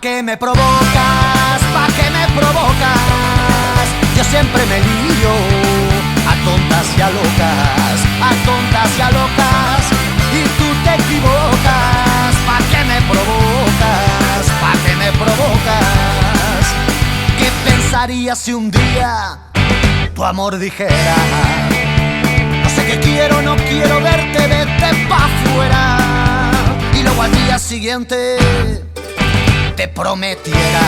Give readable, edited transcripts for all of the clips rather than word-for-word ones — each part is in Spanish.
qué me provocas? ¿Pa' qué me provocas? Yo siempre me lío a tontas y a locas, a tontas y a locas, y tú te equivocas. ¿Pa' qué me provocas? ¿Pa' qué me provocas? ¿Qué pensarías si un día tu amor dijera: no sé qué quiero, no quiero verte, vete pa' fuera? Y luego al día siguiente te prometiera: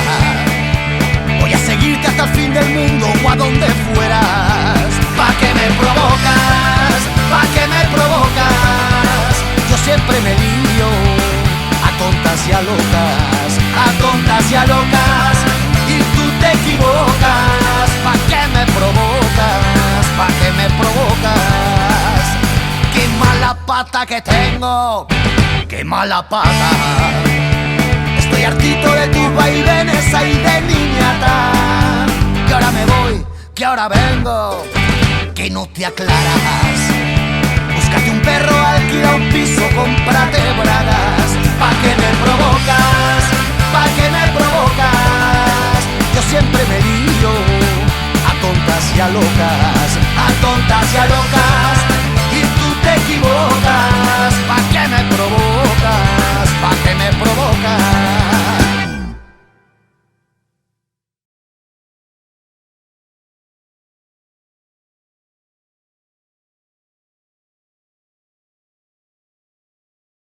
voy a seguirte hasta el fin del mundo o a donde fueras. ¿Pa' qué me provocas? ¿Pa' qué me provocas? Yo siempre me lío a tontas y a locas, a tontas y a locas, y tú te equivocas. ¿Pa' qué me provocas? ¿Pa' qué me provocas? Qué mala pata que tengo, qué mala pata. Estoy hartito de tus vaivenes ahí de niñata. Que ahora me voy, que ahora vengo, que no te aclaras. Búscate un perro, alquila un piso, cómprate bragas. ¿Pa' qué me provocas? ¿Pa' qué me provocas? Yo siempre me lío a tontas y a locas, a tontas y a locas.